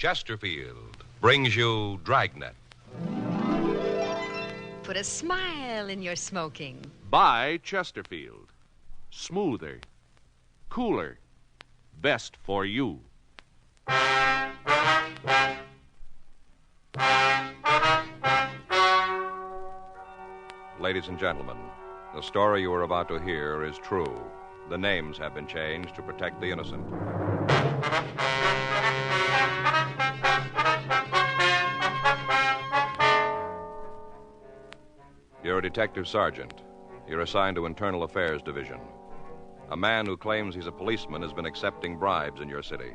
Chesterfield brings you Dragnet. Put a smile in your smoking. By Chesterfield. Smoother, cooler, best for you. Ladies and gentlemen, the story you are about to hear is true. The names have been changed to protect the innocent. You're a detective sergeant. You're assigned to Internal Affairs Division. A man who claims he's a policeman has been accepting bribes in your city.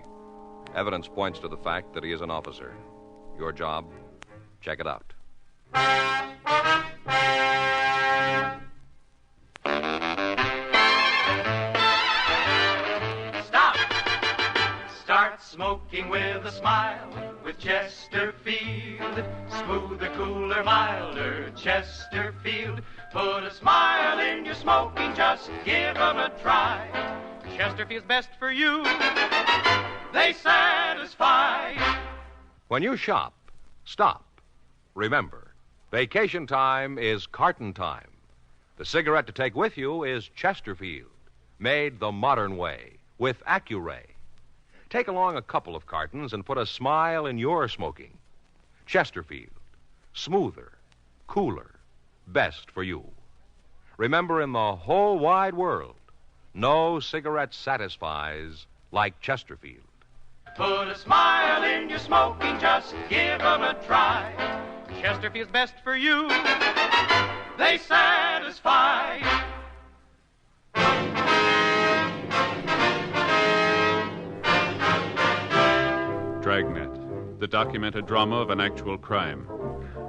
Evidence points to the fact that he is an officer. Your job? Check it out. Stop! Start smoking with a smile with Chesterfield. Smoother, cooler, milder, Chesterfield. Put a smile in your smoking, just give them a try. Chesterfield's best for you. They satisfy. When you shop, stop. Remember, vacation time is carton time. The cigarette to take with you is Chesterfield, made the modern way with Accuray. Take along a couple of cartons and put a smile in your smoking. Chesterfield, smoother, cooler, best for you. Remember, in the whole wide world, no cigarette satisfies like Chesterfield. Put a smile in your smoking, just give them a try. Chesterfield's best for you. They satisfy. Dragnet, the documented drama of an actual crime.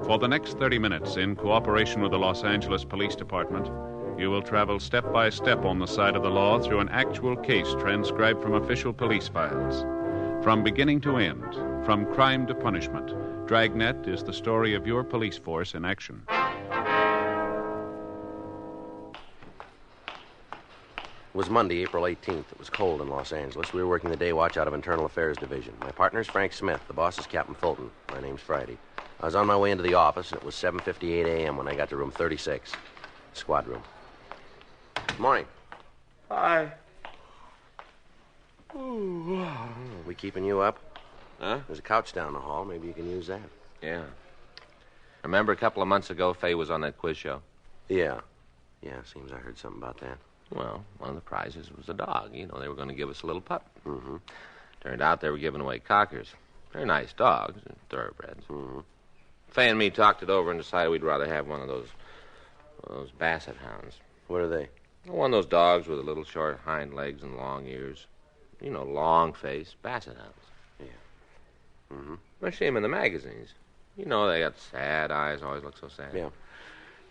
For the next 30 minutes, in cooperation with the Los Angeles Police Department, you will travel step by step on the side of the law through an actual case transcribed from official police files. From beginning to end, from crime to punishment, Dragnet is the story of your police force in action. It was Monday, April 18th. It was cold in Los Angeles. We were working the day watch out of Internal Affairs Division. My partner's Frank Smith. The boss is Captain Fulton. My name's Friday. I was on my way into the office, and it was 7:58 a.m. when I got to room 36, squad room. Good morning. Hi. We keeping you up? Huh? There's a couch down the hall. Maybe you can use that. Yeah. Remember a couple of months ago, Faye was on that quiz show? Yeah. Yeah, seems I heard something about that. Well, one of the prizes was a dog. You know, they were going to give us a little pup. Mm-hmm. Turned out they were giving away cockers. They're nice dogs, thoroughbreds. Mm-hmm. Faye and me talked it over and decided we'd rather have one of those basset hounds. What are they? One of those dogs with a little short hind legs and long ears. You know, long face, basset hounds. Yeah. Mm-hmm. I see them in the magazines. You know, they got sad eyes, always look so sad. Yeah.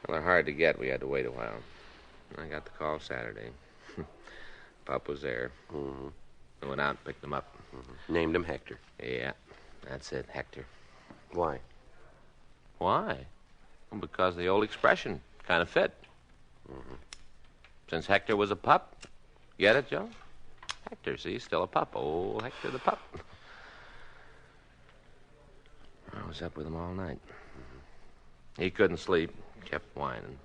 Well, they're hard to get. We had to wait a while. I got the call Saturday. Pup was there. Mm-hmm. I went out and picked him up. Mm-hmm. Named him Hector. Yeah, that's it, Hector. Why? Why? Well, because the old expression kind of fit. Mm-hmm. Since Since Hector was a pup. Get it, Joe? Hector, see, still a pup. Old Hector the pup. I was up with him all night. He couldn't sleep. Kept whining.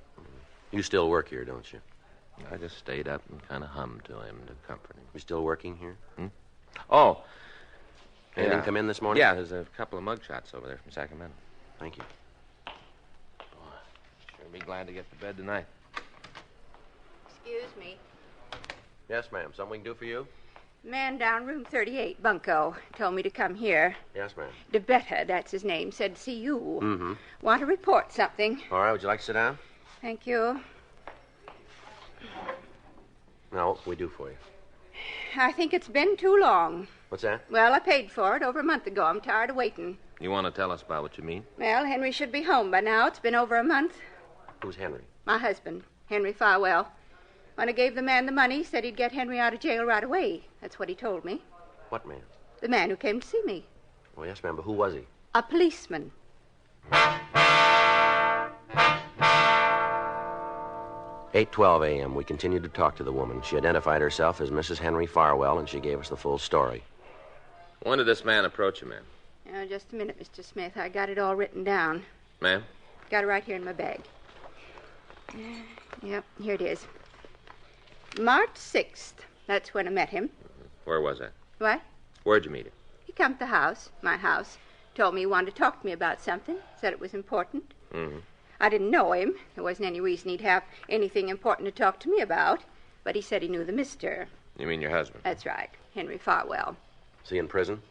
You still work here, don't you? I just stayed up and kind of hummed to him to comfort him. You still working here? Oh. Anything yeah. come in this morning? Yeah, there's a couple of mug shots over there from Sacramento. Thank you. Sure be glad to get to bed tonight. Excuse me. Yes, ma'am. Something we can do for you? Man down room 38, Bunko, told me to come here. Yes, ma'am. DeBetta, that's his name, said see you. Mm-hmm. Want to report something. All right, would you like to sit down? Thank you. Now, what can we do for you? I think it's been too long. What's that? Well, I paid for it over a month ago. I'm tired of waiting. You want to tell us about what you mean? Well, Henry should be home by now. It's been over a month. Who's Henry? My husband, Henry Farwell. When I gave the man the money, he said he'd get Henry out of jail right away. That's what he told me. What man? The man who came to see me. Oh, yes, ma'am, but who was he? A policeman. 8:12 a.m. We continued to talk to the woman. She identified herself as Mrs. Henry Farwell, and she gave us the full story. When did this man approach you, ma'am? Just a minute, Mr. Smith. I got it all written down. Ma'am? Got it right here in my bag. Yep, here it is. March 6th. That's when I met him. Where was that? What? Where'd you meet him? He come to the house, my house. Told me he wanted to talk to me about something. Said it was important. Mm-hmm. I didn't know him. There wasn't any reason he'd have anything important to talk to me about. But he said he knew the mister. You mean your husband? That's right, Henry Farwell. Is he in prison?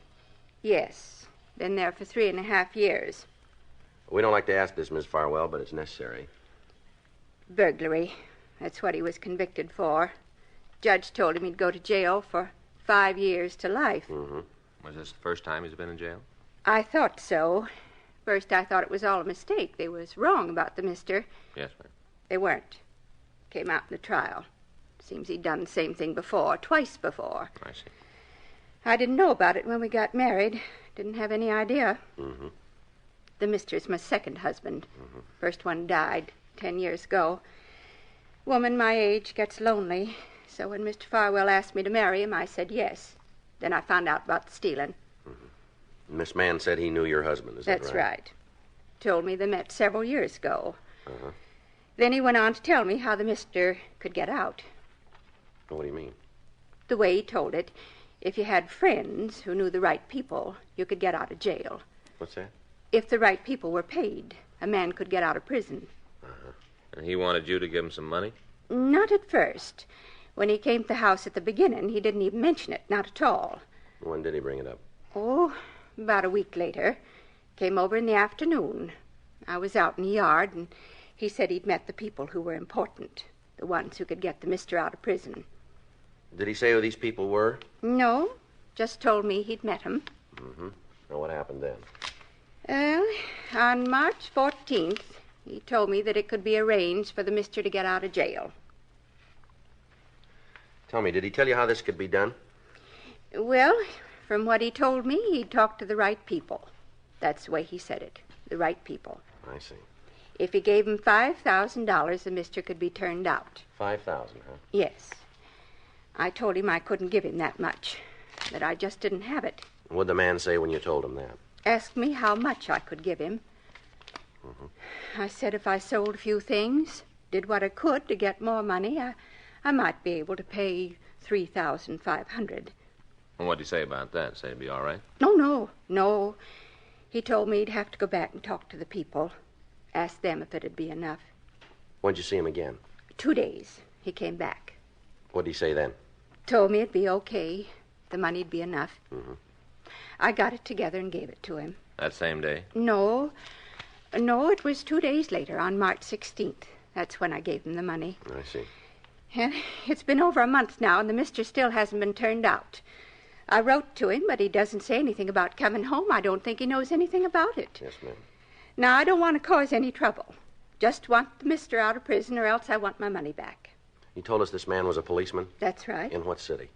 Yes. Been there for 3.5 years. We don't like to ask this, Miss Farwell, but it's necessary. Burglary. That's what he was convicted for. Judge told him he'd go to jail for 5 years to life. Mm-hmm. Was this the first time he's been in jail? I thought so. First, I thought it was all a mistake. They was wrong about the mister. Yes, ma'am. They weren't. Came out in the trial. Seems he'd done the same thing before, twice before. I see. I didn't know about it when we got married. Didn't have any idea. Mm-hmm. The mister's my second husband. Mm-hmm. First one died 10 years ago. Woman my age gets lonely. So when Mr. Farwell asked me to marry him, I said yes. Then I found out about the stealing. Mm-hmm. Miss Mann said he knew your husband, is that right? That's right. Told me they met several years ago. Uh-huh. Then he went on to tell me how the mister could get out. What do you mean? The way he told it, if you had friends who knew the right people, you could get out of jail. What's that? If the right people were paid, a man could get out of prison. Uh-huh. And he wanted you to give him some money? Not at first. When he came to the house at the beginning, he didn't even mention it, not at all. When did he bring it up? Oh, about a week later. Came over in the afternoon. I was out in the yard, and he said he'd met the people who were important, the ones who could get the mister out of prison. Did he say who these people were? No, just told me he'd met 'em. Mm-hmm. Now, what happened then? Well, on March 14th, he told me that it could be arranged for the mister to get out of jail. Tell me, did he tell you how this could be done? Well, from what he told me, he'd talk to the right people. That's the way he said it, the right people. I see. If he gave him $5,000, the mister could be turned out. 5,000, huh? Yes. I told him I couldn't give him that much, that I just didn't have it. What'd the man say when you told him that? Asked me how much I could give him. Mm-hmm. I said if I sold a few things, did what I could to get more money, I might be able to pay $3,500. Well, what'd he say about that? Say it'd be all right? No. He told me he'd have to go back and talk to the people. Ask them if it'd be enough. When'd you see him again? 2 days. He came back. What'd he say then? Told me it'd be okay. The money'd be enough. Mm-hmm. I got it together and gave it to him. That same day? No, it was 2 days later, on March 16th. That's when I gave him the money. I see. And it's been over a month now, and the mister still hasn't been turned out. I wrote to him, but he doesn't say anything about coming home. I don't think he knows anything about it. Yes, ma'am. Now, I don't want to cause any trouble. Just want the mister out of prison, or else I want my money back. You told us this man was a policeman? That's right. In what city?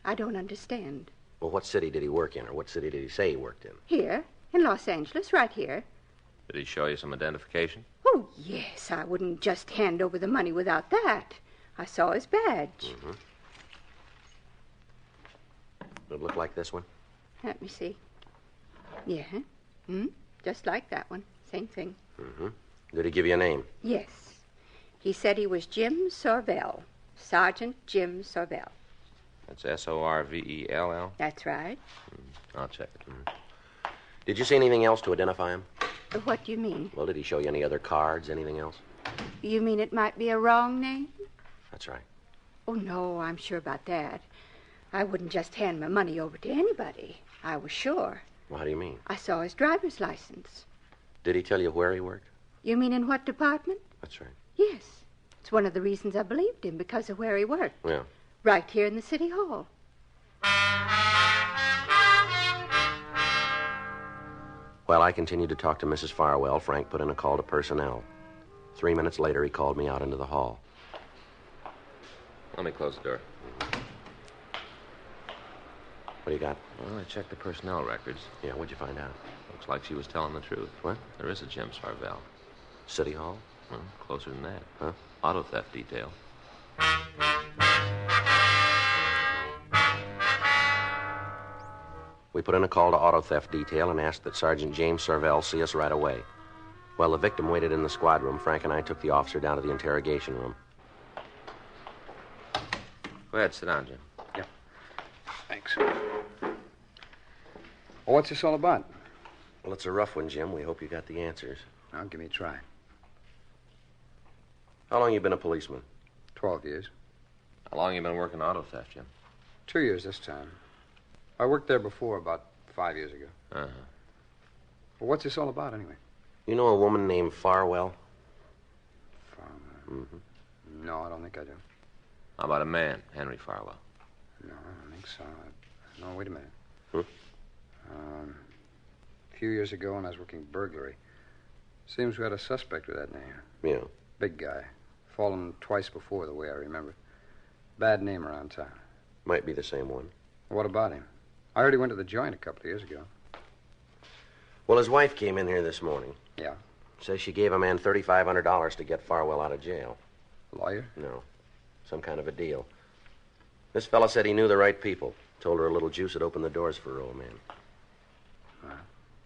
I don't understand. Well, what city did he work in, or what city did he say he worked in? Here, in Los Angeles, right here. Did he show you some identification? Oh, yes. I wouldn't just hand over the money without that. I saw his badge. Mm-hmm. Did it look like this one? Let me see. Yeah. Just like that one. Same thing. Mm-hmm. Did he give you a name? Yes. He said he was Jim Sorvell. Sergeant Jim Sorvell. That's Sorvell? That's right. I'll check it. Did you see anything else to identify him? What do you mean? Well, did he show you any other cards, anything else? You mean it might be a wrong name? That's right. Oh, no, I'm sure about that. I wouldn't just hand my money over to anybody. I was sure. Well, how do you mean? I saw his driver's license. Did he tell you where he worked? You mean in what department? That's right. Yes. It's one of the reasons I believed him, because of where he worked. Yeah. Right here in the city hall. While I continued to talk to Mrs. Farwell, Frank put in a call to personnel. 3 minutes later, he called me out into the hall. Let me close the door. What do you got? Well, I checked the personnel records. Yeah, what'd you find out? Looks like she was telling the truth. What? There is a Jim Sorvell. City Hall? Well, closer than that. Huh? Auto theft detail. We put in a call to auto theft detail and asked that Sergeant James Sorvell see us right away. While the victim waited in the squad room, Frank and I took the officer down to the interrogation room. Go ahead, sit down, Jim. Yeah. Thanks. Well, what's this all about? Well, it's a rough one, Jim. We hope you got the answers. Now, give me a try. How long you been a policeman? 12 years. How long you been working auto theft, Jim? 2 years this time. I worked there before, about 5 years ago. Uh-huh. Well, what's this all about, anyway? You know a woman named Farwell? Farwell? Mm-hmm. No, I don't think I do. How about a man, Henry Farwell? No, I don't think so. No, wait a minute. A few years ago when I was working burglary, seems we had a suspect with that name. Yeah. Big guy. Fallen twice before, the way I remember. Bad name around town. Might be the same one. What about him? I heard he went to the joint a couple of years ago. Well, his wife came in here this morning. Yeah. Says she gave a man $3,500 to get Farwell out of jail. Lawyer? No. Some kind of a deal. This fella said he knew the right people. Told her a little juice would open the doors for her old man.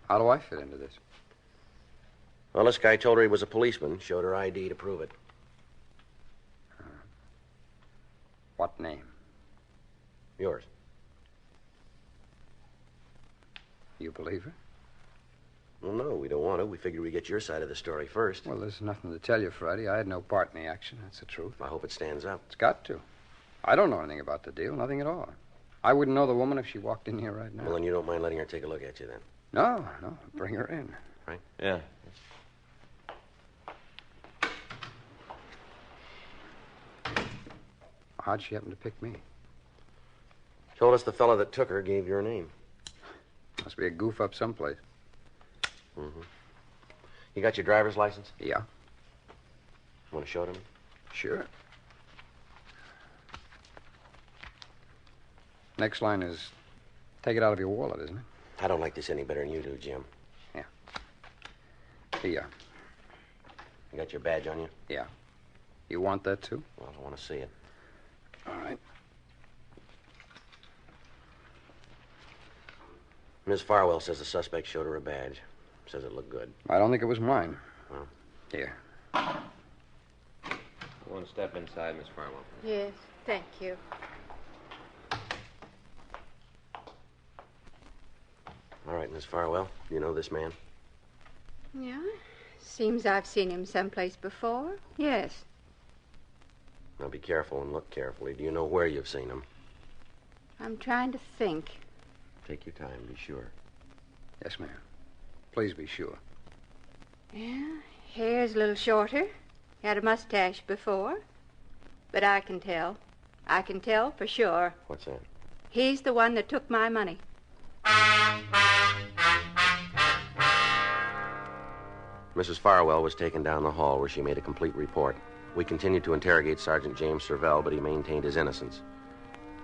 How do I fit into this? Well, this guy told her he was a policeman. Showed her ID to prove it. What name? Yours. You believe her? Well, no, we don't want to. We figured we'd get your side of the story first. Well, there's nothing to tell you, Friday. I had no part in the action. That's the truth. I hope it stands up. It's got to. I don't know anything about the deal. Nothing at all. I wouldn't know the woman if she walked in here right now. Well, then you don't mind letting her take a look at you, then? No. Bring her in. Right? Yeah. How'd she happen to pick me? Told us the fella that took her gave your name. Must be a goof up someplace. Mm-hmm. You got your driver's license? Yeah. Want to show it to me? Sure. Next line is, take it out of your wallet, isn't it? I don't like this any better than you do, Jim. Yeah. Here you are. You got your badge on you? Yeah. You want that, too? Well, I want to see it. All right. Ms. Farwell says the suspect showed her a badge. Says it looked good. I don't think it was mine. Well. Here. You want to step inside, Miss Farwell? Yes, thank you. All right, Miss Farwell. You know this man? Yeah? Seems I've seen him someplace before. Yes. Now be careful and look carefully. Do you know where you've seen him? I'm trying to think. Take your time. Be sure. Yes, ma'am. Please be sure. Yeah, hair's a little shorter. Had a mustache before. But I can tell. I can tell for sure. What's that? He's the one that took my money. Mrs. Farwell was taken down the hall where she made a complete report. We continued to interrogate Sergeant James Sorvell, but he maintained his innocence.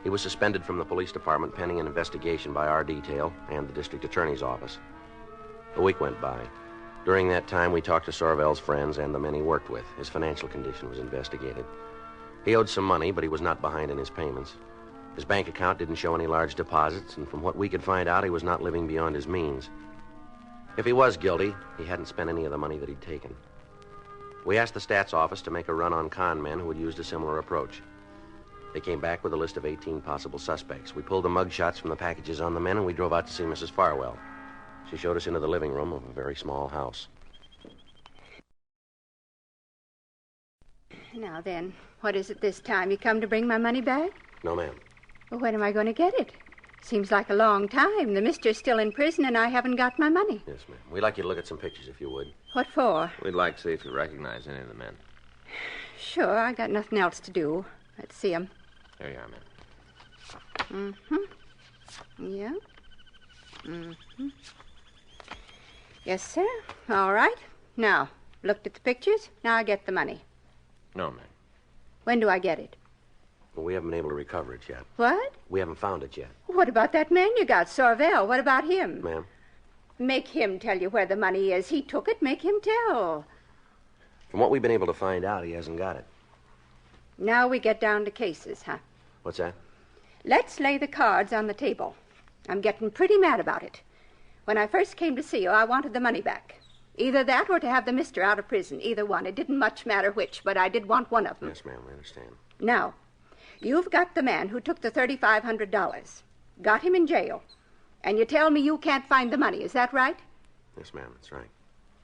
He was suspended from the police department pending an investigation by our detail and the district attorney's office. A week went by. During that time, we talked to Sorvell's friends and the men he worked with. His financial condition was investigated. He owed some money, but he was not behind in his payments. His bank account didn't show any large deposits, and from what we could find out, he was not living beyond his means. If he was guilty, he hadn't spent any of the money that he'd taken. We asked the stats office to make a run on con men who had used a similar approach. They came back with a list of 18 possible suspects. We pulled the mugshots from the packages on the men, and we drove out to see Mrs. Farwell. She showed us into the living room of a very small house. Now then, what is it this time? You come to bring my money back? No, ma'am. Well, when am I going to get it? Seems like a long time. The mister's still in prison, and I haven't got my money. Yes, ma'am. We'd like you to look at some pictures, if you would. What for? We'd like to see if you recognize any of the men. Sure, I got nothing else to do. Let's see 'em. There you are, ma'am. Mm-hmm. Yeah. Mm-hmm. Yes, sir. All right. Now, looked at the pictures. Now I get the money. No, ma'am. When do I get it? Well, we haven't been able to recover it yet. What? We haven't found it yet. What about that man you got, Sorvell? What about him? Ma'am? Make him tell you where the money is. He took it. Make him tell. From what we've been able to find out, he hasn't got it. Now we get down to cases, huh? What's that? Let's lay the cards on the table. I'm getting pretty mad about it. When I first came to see you, I wanted the money back. Either that or to have the mister out of prison. Either one. It didn't much matter which, but I did want one of them. Yes, ma'am, I understand. Now, you've got the man who took the $3,500. Got him in jail. And you tell me you can't find the money. Is that right? Yes, ma'am, that's right.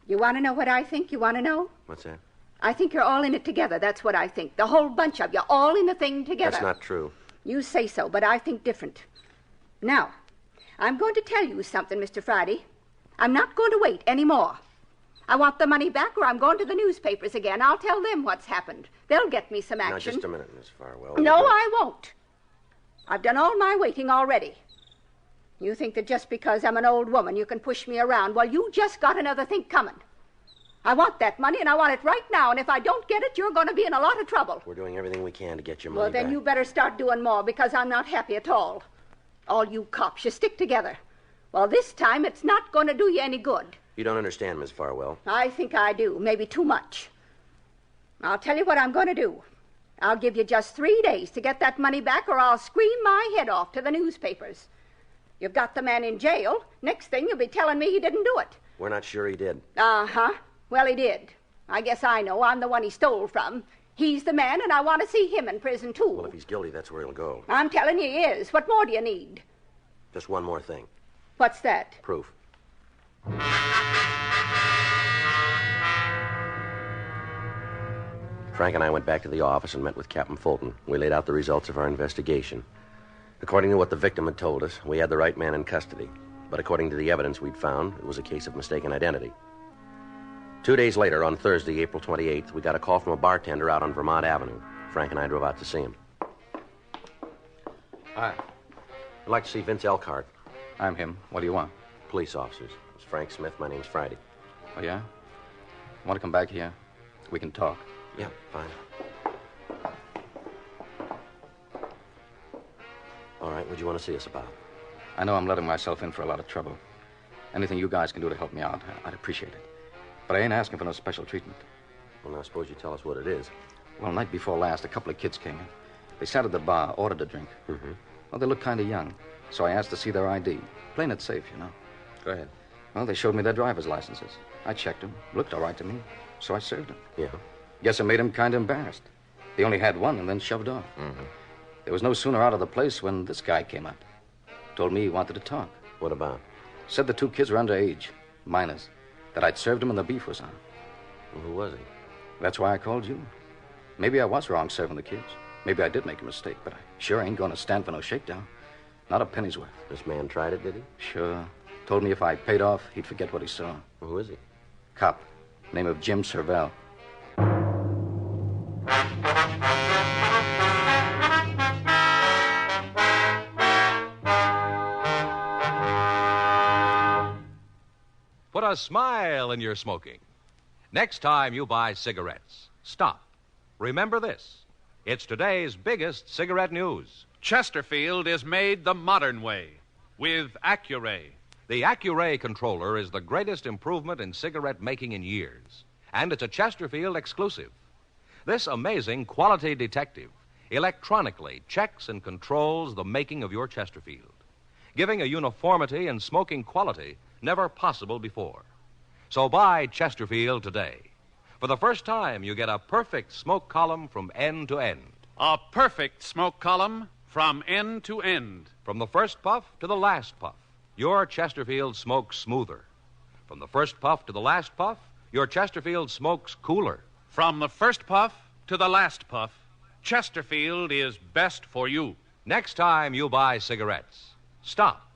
You want to know what I think? You want to know? What's that? I think you're all in it together. That's what I think. The whole bunch of you, all in the thing together. That's not true. You say so, but I think different. Now, I'm going to tell you something, Mr. Friday. I'm not going to wait any more. I want the money back or I'm going to the newspapers again. I'll tell them what's happened. They'll get me some action. Now, just a minute, Miss Farwell. No, I won't. I've done all my waiting already. You think that just because I'm an old woman you can push me around. Well, you just got another think coming. I want that money, and I want it right now, and if I don't get it, you're going to be in a lot of trouble. We're doing everything we can to get your money Well, then back. you better start doing more, because I'm not happy at all. All you cops, you stick together. Well, this time it's not going to do you any good. You don't understand, Miss Farwell. I think I do, maybe too much. I'll tell you what I'm going to do. I'll give you just 3 days to get that money back, or I'll scream my head off to the newspapers. You've got the man in jail. Next thing, you'll be telling me he didn't do it. We're not sure he did. Uh-huh. Well, he did. I guess I know. I'm the one he stole from. He's the man, and I want to see him in prison, too. Well, if he's guilty, that's where he'll go. I'm telling you he is. What more do you need? Just one more thing. What's that? Proof. Frank and I went back to the office and met with Captain Fulton. We laid out the results of our investigation. According to what the victim had told us, we had the right man in custody. But according to the evidence we'd found, it was a case of mistaken identity. 2 days later, on Thursday, April 28th, we got a call from a bartender out on Vermont Avenue. Frank and I drove out to see him. Hi. I'd like to see Vince Elkhart. I'm him. What do you want? Police officers. It's Frank Smith. My name's Friday. Oh, yeah? Want to come back here? We can talk. Yeah, fine. All right, what'd you want to see us about? I know I'm letting myself in for a lot of trouble. Anything you guys can do to help me out, I'd appreciate it. But I ain't asking for no special treatment. Well, now, suppose you tell us what it is. Well, night before last, a couple of kids came in. They sat at the bar, ordered a drink. Mm-hmm. Well, they looked kind of young, so I asked to see their ID. Playing it safe, you know. Go ahead. Well, they showed me their driver's licenses. I checked them. Looked all right to me, so I served them. Yeah. Guess I made them kind of embarrassed. They only had one and then shoved off. Mm-hmm. They was no sooner out of the place when this guy came up. Told me he wanted to talk. What about? Said the two kids were underage, minors, that I'd served them and the beef was on. Well, who was he? That's why I called you. Maybe I was wrong serving the kids. Maybe I did make a mistake, but I sure ain't going to stand for no shakedown. Not a penny's worth. This man tried it, did he? Sure. Told me if I paid off, he'd forget what he saw. Well, who is he? Cop. Name of Jim Servell. Put a smile in your smoking. Next time you buy cigarettes, stop. Remember this. It's today's biggest cigarette news. Chesterfield is made the modern way with Accuray. The Accuray controller is the greatest improvement in cigarette making in years, and it's a Chesterfield exclusive. This amazing quality detective electronically checks and controls the making of your Chesterfield, giving a uniformity in smoking quality never possible before. So buy Chesterfield today. For the first time, you get a perfect smoke column from end to end. A perfect smoke column from end to end. From the first puff to the last puff, your Chesterfield smokes smoother. From the first puff to the last puff, your Chesterfield smokes cooler. From the first puff to the last puff, Chesterfield is best for you. Next time you buy cigarettes, stop.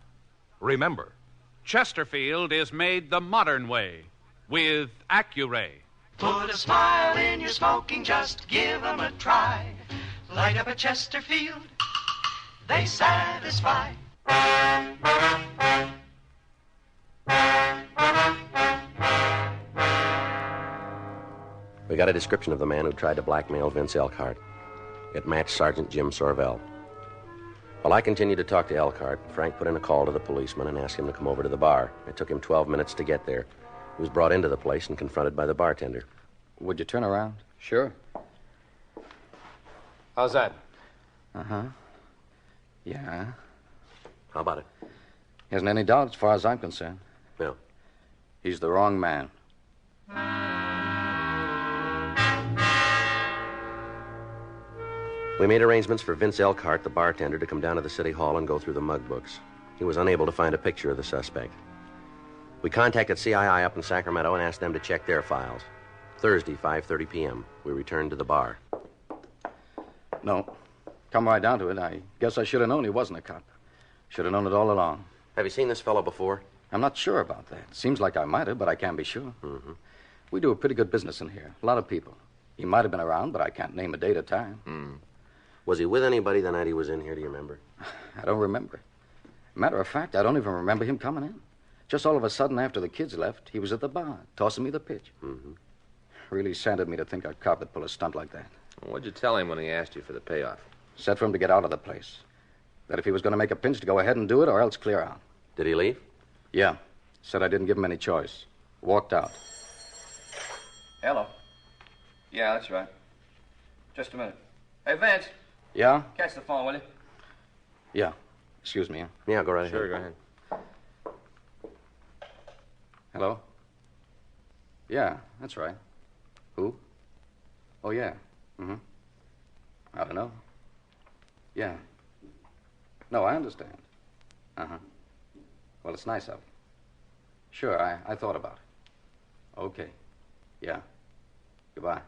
Remember, Chesterfield is made the modern way with Accuray. Put a smile in your smoking, just give 'em a try. Light up a Chesterfield, they satisfy. We got a description of the man who tried to blackmail Vince Elkhart. It matched Sergeant Jim Sorvell. While I continued to talk to Elkhart, Frank put in a call to the policeman and asked him to come over to the bar. It took him 12 minutes to get there. He was brought into the place and confronted by the bartender. Would you turn around? Sure. How's that? Uh-huh. Yeah. How about it? Isn't any doubt as far as I'm concerned. No. He's the wrong man. We made arrangements for Vince Elkhart, the bartender, to come down to the city hall and go through the mug books. He was unable to find a picture of the suspect. We contacted CII up in Sacramento and asked them to check their files. Thursday, 5:30 p.m., we returned to the bar. No. Come right down to it, I guess I should have known he wasn't a cop. Should have known it all along. Have you seen this fellow before? I'm not sure about that. Seems like I might have, but I can't be sure. Mm-hmm. We do a pretty good business in here. A lot of people. He might have been around, but I can't name a date or time. Was he with anybody the night he was in here, do you remember? I don't remember. Matter of fact, I don't even remember him coming in. Just all of a sudden, after the kids left, he was at the bar, tossing me the pitch. Mm-hmm. Really saddened me to think a cop would pull a stunt like that. What'd you tell him when he asked you for the payoff? Said for him to get out of the place. That if he was going to make a pinch, to go ahead and do it, or else clear out. Did he leave? Yeah. Said I didn't give him any choice. Walked out. Hello. Yeah, that's right. Just a minute. Hey, Vance, Yeah? catch the phone, will you? Yeah. Excuse me. Yeah, go right Sure, ahead. go ahead. Hello? Yeah, that's right. Who? Oh, yeah. Mm-hmm. I don't know. Yeah. No, I understand. Uh-huh. Well, it's nice of you. Sure, I thought about it. Okay. Yeah. Goodbye.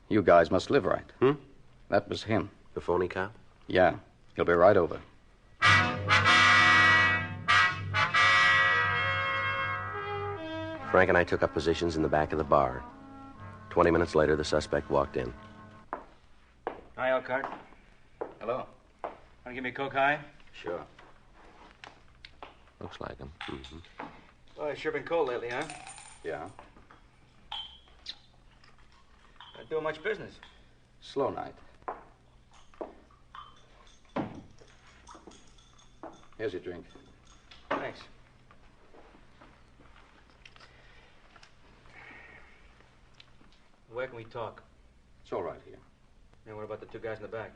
You guys must live right. That was him. The phony cop? Yeah. He'll be right over. Frank and I took up positions in the back of the bar. 20 minutes later, the suspect walked in. Hi, Elkhart. Hello. Want to give me a Coke High? Sure. Looks like him. Mm-hmm. Well, it's sure been cold lately, huh? Yeah. Not doing much business. Slow night. Here's your drink. Thanks. Where can we talk? It's all right here. And what about the two guys in the back?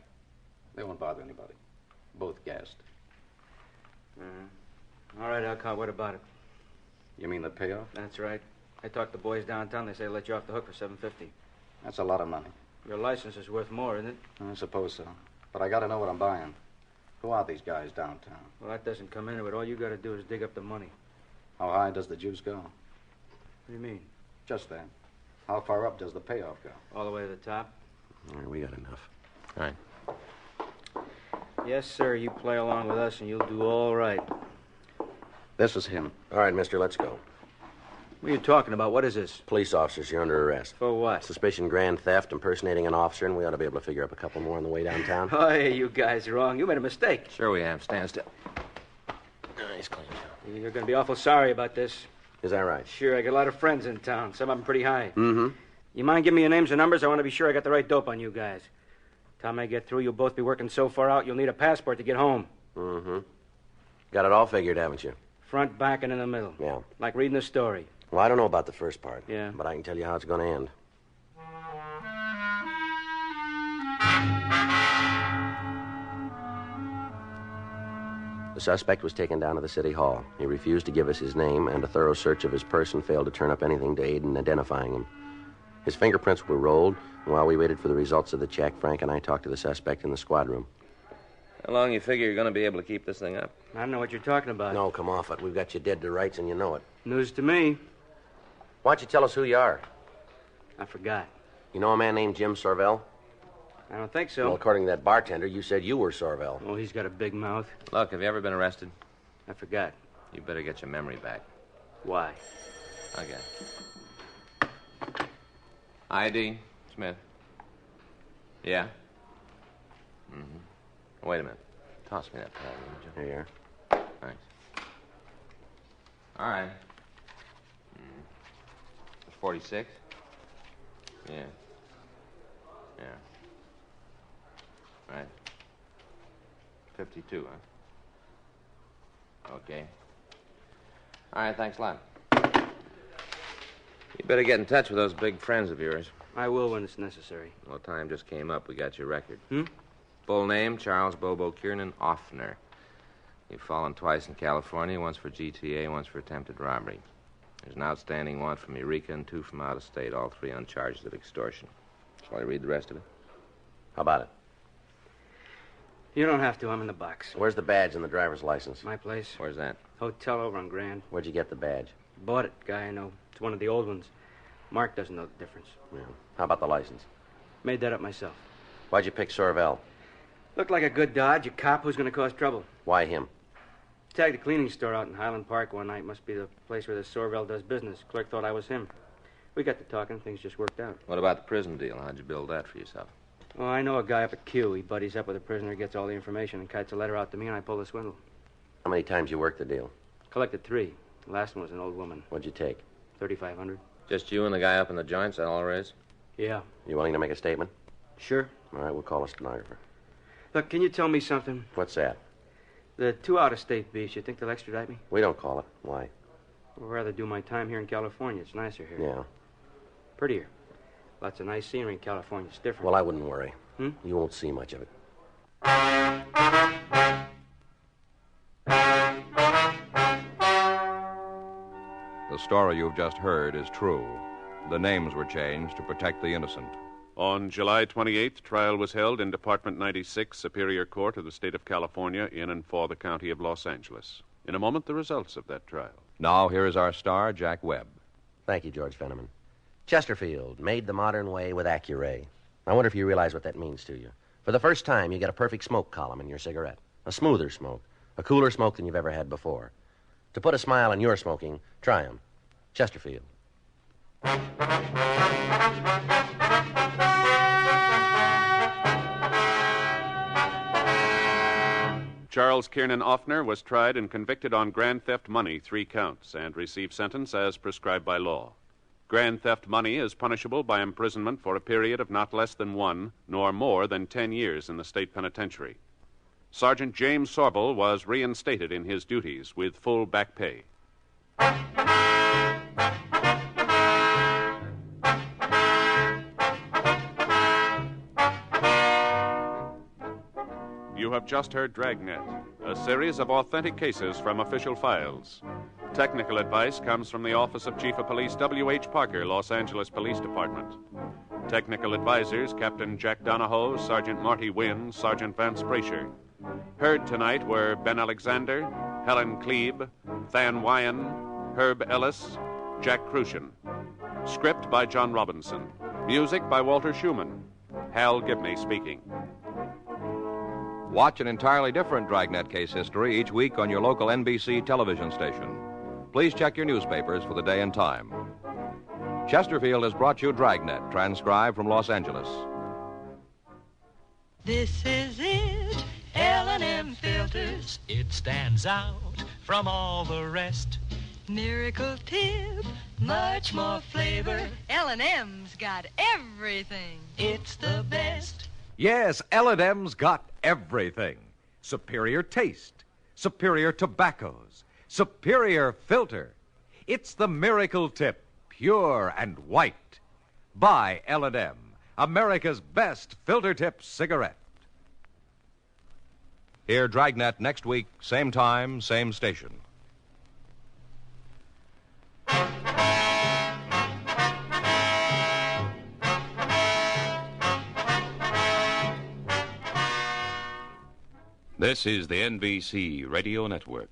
They won't bother anybody. Both gassed. All right, Elkhart, what about it? You mean the payoff? That's right. I talked to the boys downtown. They say they'll let you off the hook for $750. That's a lot of money. Your license is worth more, isn't it? I suppose so. But I gotta know what I'm buying. Who are these guys downtown? Well, that doesn't come into it. All you got to do is dig up the money. How high does the juice go? What do you mean? Just that. How far up does the payoff go? All the way to the top? All right, we got enough. All right. Yes, sir. You play along with us and you'll do all right. This is him. All right, mister, let's go. What are you talking about? What is this? Police officers, you're under arrest. For what? Suspicion grand theft, impersonating an officer, and we ought to be able to figure up a couple more on the way downtown. Oh, hey, you guys are wrong. You made a mistake. Sure we have. Stand still. Nice, clean. You're going to be awful sorry about this. Is that right? Sure, I got a lot of friends in town. Some of them pretty high. Mm-hmm. You mind giving me your names and numbers? I want to be sure I got the right dope on you guys. Time I get through, you'll both be working so far out, you'll need a passport to get home. Mm-hmm. Got it all figured, haven't you? Front, back, and in the middle. Yeah. Like reading a story. Well, I don't know about the first part. Yeah. But I can tell you how it's going to end. The suspect was taken down to the city hall. He refused to give us his name, and a thorough search of his person failed to turn up anything to aid in identifying him. His fingerprints were rolled, and while we waited for the results of the check, Frank and I talked to the suspect in the squad room. How long you figure you're going to be able to keep this thing up? I don't know what you're talking about. No, come off it. We've got you dead to rights, and you know it. News to me. Why don't you tell us who you are? I forgot. You know a man named Jim Sorvell? I don't think so. Well, according to that bartender, you said you were Sorvell. Oh, he's got a big mouth. Look, have you ever been arrested? I forgot. You better get your memory back. Why? Okay. ID, Smith. Yeah? Mm-hmm. Wait a minute. Toss me that pad, would you? Here. Thanks. All right. 46? Yeah. Yeah. Right. 52, huh? Okay. All right, thanks a lot. You better get in touch with those big friends of yours. I will when it's necessary. Well, time just came up. We got your record. Full name, Charles Bobo Kiernan Offner. You've fallen twice in California, once for GTA, once for attempted robbery. There's an outstanding warrant from Eureka and 2 from out of state, all 3 on charges of extortion. Shall I read the rest of it? How about it? You don't have to. I'm in the box. Where's the badge and the driver's license? My place. Where's that? Hotel over on Grand. Where'd you get the badge? Bought it. Guy I know. It's one of the old ones. Mark doesn't know the difference. Yeah. How about the license? Made that up myself. Why'd you pick Sorvell? Looked like a good dodge. A cop who's going to cause trouble. Why him? Tagged a cleaning store out in Highland Park one night. Must be the place where the Sorvell does business. Clerk thought I was him. We got to talking. Things just worked out. What about the prison deal? How'd you build that for yourself? Oh, I know a guy up at Q. He buddies up with a prisoner, gets all the information, and kites a letter out to me, and I pull the swindle. How many times you worked the deal? Collected 3. The last one was an old woman. What'd you take? $3,500. Just you and the guy up in the joints, that all there is? Yeah. You willing to make a statement? Sure. All right, we'll call a stenographer. Look, can you tell me something? What's that? The 2 out-of-state beefs, you think they'll extradite me? We don't call it. Why? I'd rather do my time here in California. It's nicer here. Yeah. Prettier. Lots of nice scenery in California. It's different. Well, I wouldn't worry. Hmm? You won't see much of it. The story you've just heard is true. The names were changed to protect the innocent. On July 28th, trial was held in Department 96, Superior Court of the State of California, in and for the County of Los Angeles. In a moment, the results of that trial. Now, here is our star, Jack Webb. Thank you, George Fenneman. Chesterfield, made the modern way with Accuray. I wonder if you realize what that means to you. For the first time, you get a perfect smoke column in your cigarette. A smoother smoke. A cooler smoke than you've ever had before. To put a smile on your smoking, try 'em. Chesterfield. Charles Kiernan Offner was tried and convicted on grand theft money, 3 counts, and received sentence as prescribed by law. Grand theft money is punishable by imprisonment for a period of not less than 1, nor more than 10 years in the state penitentiary. Sergeant James Sorvell was reinstated in his duties with full back pay. You have just heard Dragnet, a series of authentic cases from official files. Technical advice comes from the Office of Chief of Police W.H. Parker, Los Angeles Police Department. Technical advisors, Captain Jack Donahoe, Sergeant Marty Wynn, Sergeant Vance Brasher. Heard tonight were Ben Alexander, Helen Klebe, Than Wyan, Herb Ellis, Jack Crucian. Script by John Robinson. Music by Walter Schumann. Hal Gibney speaking. Watch an entirely different Dragnet case history each week on your local NBC television station. Please check your newspapers for the day and time. Chesterfield has brought you Dragnet, transcribed from Los Angeles. This is it, L&M Filters. It stands out from all the rest. Miracle tip, much more flavor. L&M's got everything. It's the best. Yes, L&M's got everything. Superior taste, superior tobaccos, superior filter. It's the miracle tip, pure and white. Buy L&M, America's best filter tip cigarette. Hear Dragnet next week, same time, same station. This is the NBC Radio Network.